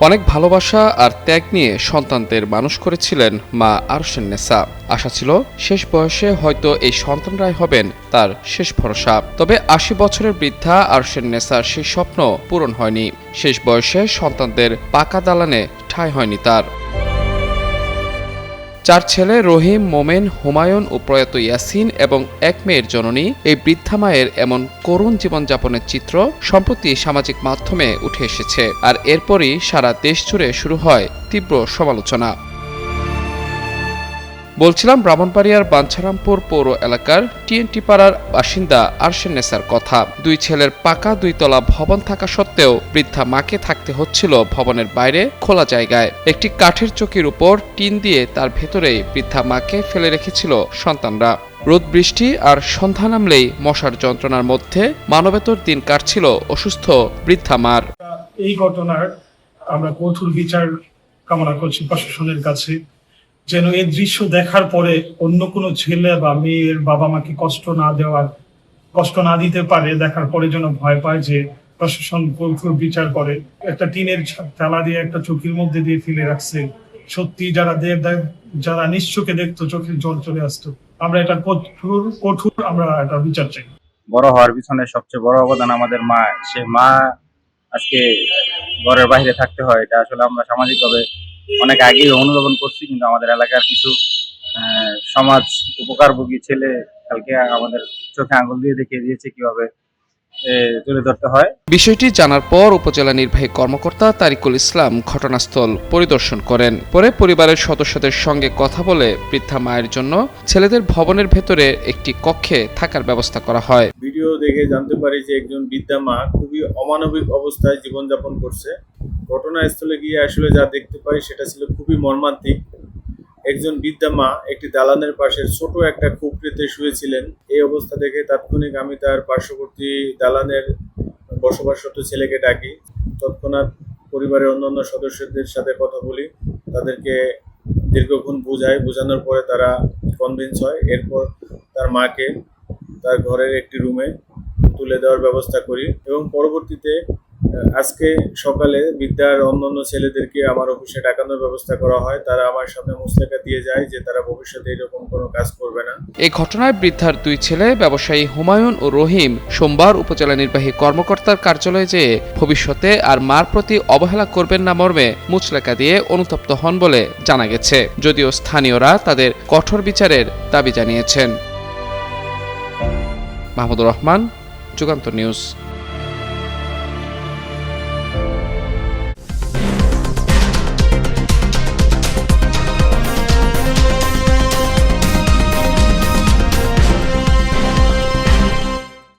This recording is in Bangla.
অনেক ভালোবাসা আর ত্যাগ নিয়ে সন্তানদের মানুষ করেছিলেন মা আরশেন্নেসা। আশা ছিল শেষ বয়সে হয়তো এই সন্তানরাই হবেন তার শেষ ভরসা। তবে ৮০ বছরের বৃদ্ধা আরশেন্নেসার সেই স্বপ্ন পূরণ হয়নি। শেষ বয়সে সন্তানদের পাকা দালানে ঠাঁই হয়নি তার। ৪ ছেলে রহিম, মোমেন, হুমায়ুন ও প্রয়াত ইয়াসিন এবং ১ মেয়ের জননী এই বৃদ্ধা মায়ের এমন করুণ জীবনযাপনের চিত্র সম্প্রতি সামাজিক মাধ্যমে উঠে এসেছে। আর এরপরই সারা দেশ জুড়ে শুরু হয় তীব্র সমালোচনা। বলছিলাম ব্রাহ্মণবাড়িয়ার বাঞ্ছারামপুর পৌর এলাকার টিএনটি পাড়ার বাসিন্দা আরশেন্নেসার কথা। ২ ছেলের পাকা ২ তলা ভবন থাকা সত্ত্বেও বৃদ্ধা মাকে থাকতে হচ্ছিল ভবনের বাইরে খোলা জায়গায়। একটি কাঠের চৌকির উপর টিন দিয়ে তার ভেতরেই বৃদ্ধা মাকে ফেলে রেখেছিল সন্তানরা। রোদ বৃষ্টি আর সন্ধ্যা নামলেই মশার যন্ত্রণার মধ্যে মানবেতর দিন কাটছিল অসুস্থ বৃদ্ধা মার। এই ঘটনার আমরা কঠোর বিচার কামনা করছি প্রশাসনের কাছে, যেন এই দৃশ্য দেখার পরে অন্য কোনো ছেলে বা মেয়ের বাবা মাকে কষ্ট না দিতে পারে। দেখার পরে যেন ভয় পায়, যে প্রশাসন কঠোর বিচার করে। একটা টিনের চালা দিয়ে একটা চোখের মধ্যে দিয়ে ফেলে রাখছে। সত্যি যারা নিশ্চোখে দেখতো চোখের জল চলে আসতো। আমরা এটা কঠোর আমরা এটা বিচার চাই। বড় হওয়ার পিছনে সবচেয়ে বড় অবদান আমাদের মা। সে মা আজকে ঘরের বাইরে থাকতে হয়, এটা আসলে আমরা সামাজিকভাবে অনেক আগেই অনুধাবন করছি, কিন্তু আমাদের এলাকার কিছু সমাজ উপকারভোগী ছেলে কালকে আমাদের চোখে আঙুল দিয়ে দেখিয়ে দিয়েছে কিভাবে তুলে ধরতে হয়। বিষয়টি জানার পর উপজেলা নির্বাহী কর্মকর্তা তারিকুল ইসলাম ঘটনাস্থল পরিদর্শন করেন। পরে পরিবারের সদস্যদের সঙ্গে কথা বলে বৃদ্ধা মায়ের জন্য ছেলেদের ভবনের ভেতরে একটি কক্ষে থাকার ব্যবস্থা করা হয়। ভিডিও দেখে জানতে পারি যে একজন বৃদ্ধা মা খুবই অমানবিক অবস্থায় জীবনযাপন করছে। ঘটনাস্থলে গিয়ে আসলে যা দেখতে পাই সেটা ছিল খুবই মর্মান্তিক। একজন বৃদ্ধা মা একটি দালানের পাশে ছোট একটা খুপড়িতে শুয়েছিলেন। এই অবস্থা দেখে তাৎক্ষণিক আমি তার পার্শ্ববর্তী দালানের বসবাসরত ছেলেকে ডাকি। তৎক্ষণাৎ পরিবারের অন্যান্য সদস্যদের সাথে কথা বলি, তাদেরকে দীর্ঘক্ষণ বোঝানোর পরে তারা কনভিন্স হয়। এরপর তার মাকে তার ঘরের একটি রুমে তুলে দেওয়ার ব্যবস্থা করি এবং পরবর্তীতে আজকে সকালে বৃদ্ধার অন্যান্য ছেলেদেরকে আমার অফিসে ডাকানোর ব্যবস্থা করা হয়। তারা আমার সামনে মুচলেকা দিয়ে যায় যে তারা ভবিষ্যতে এরকম কোনো কাজ করবে না। এই ঘটনায় বৃদ্ধার ২ ছেলে ব্যবসায়ী হুমায়ুন ও রহিম সোমবার উপজেলা নির্বাহী কর্মকর্তার কার্যালয়ে যেয়ে ভবিষ্যতে আর মার প্রতি অবহেলা করবেন না মর্মে মুচলেকা দিয়ে অনুতপ্ত হন বলে জানা গেছে। যদিও স্থানীয়রা তাদের কঠোর বিচারের দাবি জানিয়েছেন। মাহমুদুর রহমান, যুগান্তর নিউজ।